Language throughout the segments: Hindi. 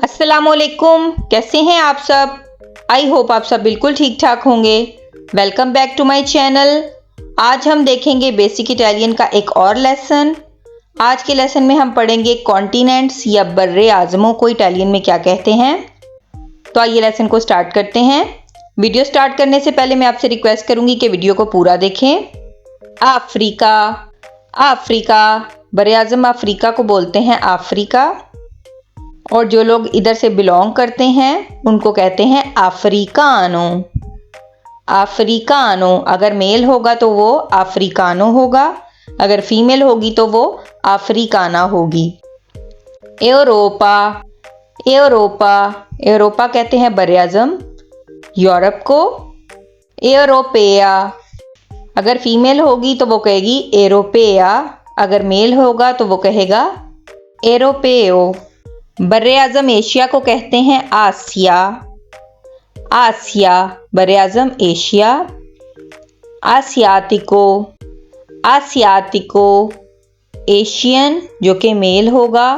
अस्सलामुअलैकुम, कैसे हैं आप सब। आई होप आप सब बिल्कुल ठीक ठाक होंगे। Welcome back to my channel. आज हम देखेंगे बेसिक इटालियन का एक और लेसन। आज के लेसन में हम पढ़ेंगे कॉन्टिनेंट्स या बर्रे आज़मों को इटालियन में क्या कहते हैं। तो आइए लेसन को स्टार्ट करते हैं। वीडियो स्टार्ट करने से पहले मैं आपसे रिक्वेस्ट करूंगी कि वीडियो को पूरा देखें। अफ्रीका, अफ्रीका, बर्रे आज़म अफ्रीका को बोलते हैं अफ्रीका, और जो लोग इधर से बिलोंग करते हैं उनको कहते हैं अफ्रीकानो। अफ्रीकानो, अगर मेल होगा तो वो अफ्रीकानो होगा, अगर फीमेल होगी तो वो अफ्रीकाना होगी। यूरोपा, यूरोपा, यूरोपा कहते हैं बर्रे आज़म यूरोप को। यूरोपेया, अगर फीमेल होगी तो वो कहेगी एरोपेया, अगर मेल होगा तो वो कहेगा एरोपेओ। बर्रे आज़म एशिया को कहते हैं आसिया, आसिया, बर्रे आज़म एशिया। आसियातिको, आसियातिको, एशियन जो कि मेल होगा,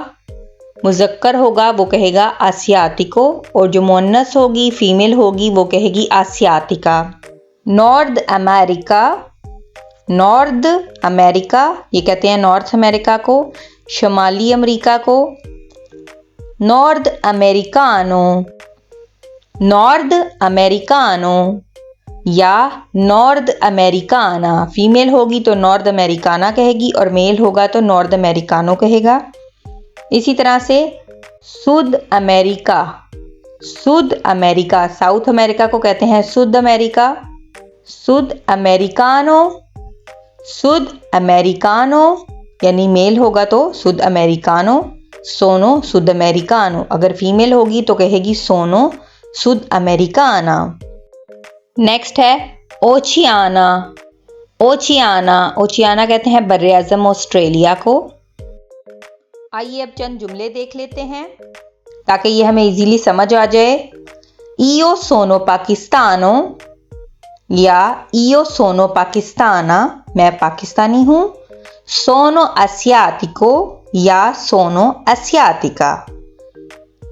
मुज़क्कर होगा वो कहेगा आसियातिको, और जो मुअन्नस होगी फीमेल होगी वो कहेगी आसियातिका। नॉर्थ अमेरिका, नॉर्थ अमेरिका, ये कहते हैं नॉर्थ अमेरिका को, शुमाली अमेरिका को। नॉर्थ अमेरिकानो, नॉर्थ अमेरिकानो या नॉर्थ अमेरिकाना, फीमेल होगी तो नॉर्थ अमेरिकाना कहेगी और मेल होगा तो नॉर्थ अमेरिकानो कहेगा। इसी तरह से सुद अमेरिका, सुद अमेरिका, साउथ अमेरिका को कहते हैं सुद अमेरिका। सुद अमेरिकानो, सुद अमेरिकानो यानी मेल होगा तो सुद अमेरिकानो। सोनो सुद अमेरिकानो, अगर फीमेल होगी तो कहेगी सोनो सुद अमेरिकाना। नेक्स्ट है ओशियाना, ओशियाना, ओशियाना कहते हैं बर्रे आज़म ऑस्ट्रेलिया को। आइए अब चंद जुमले देख लेते हैं ताकि ये हमें इजीली समझ आ जाए। इयो सोनो पाकिस्तानो या इयो सोनो पाकिस्ताना, मैं पाकिस्तानी हूँ। सोनो आसियातिको या सोनो आसियातिका,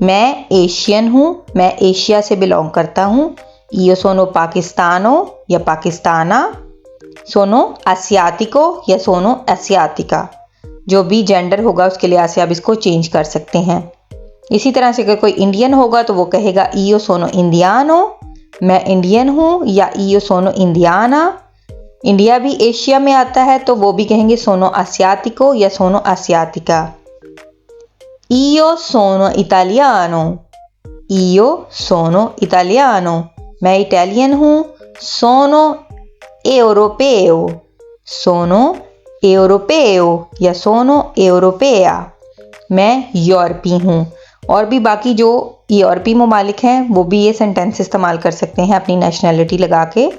मैं एशियन हूँ, मैं एशिया से बिलोंग करता हूँ। इयो सोनो पाकिस्तानो या पाकिस्ताना, सोनो आसियातिको या सोनो आसियातिका, जो भी जेंडर होगा उसके लिहाज से आप इसको चेंज कर सकते हैं। इसी तरह से अगर कोई इंडियन होगा तो वो कहेगा इयो सोनो इंडियानो, मैं इंडियन हूँ, या इयो सोनो इंडियाना। इंडिया भी एशिया में आता है तो वो भी कहेंगे सोनो आसियातिको या सोनो आसियातिका। इयो सोनो इटालियानो, इयो सोनो इटालियानो, मैं इटालियन हूँ। सोनो एवरोपेओ, सोनो एवरोपेओ या सोनो एवरोपेया, मैं यूरोपी हूँ। और भी बाकी जो यूरोपी ममालिक हैं वो भी ये सेंटेंस इस्तेमाल कर सकते हैं अपनी नेशनैलिटी लगा के।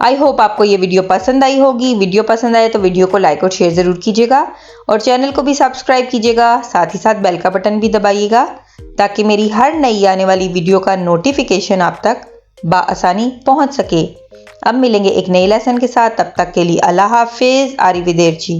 आई होप आपको ये वीडियो पसंद आई होगी। वीडियो पसंद आए तो वीडियो को लाइक और शेयर ज़रूर कीजिएगा और चैनल को भी सब्सक्राइब कीजिएगा। साथ ही साथ बेल का बटन भी दबाइएगा ताकि मेरी हर नई आने वाली वीडियो का नोटिफिकेशन आप तक बआसानी पहुंच सके। अब मिलेंगे एक नए लेसन के साथ, तब तक के लिए अल्लाह हाफिज़। आरिवेदेरची।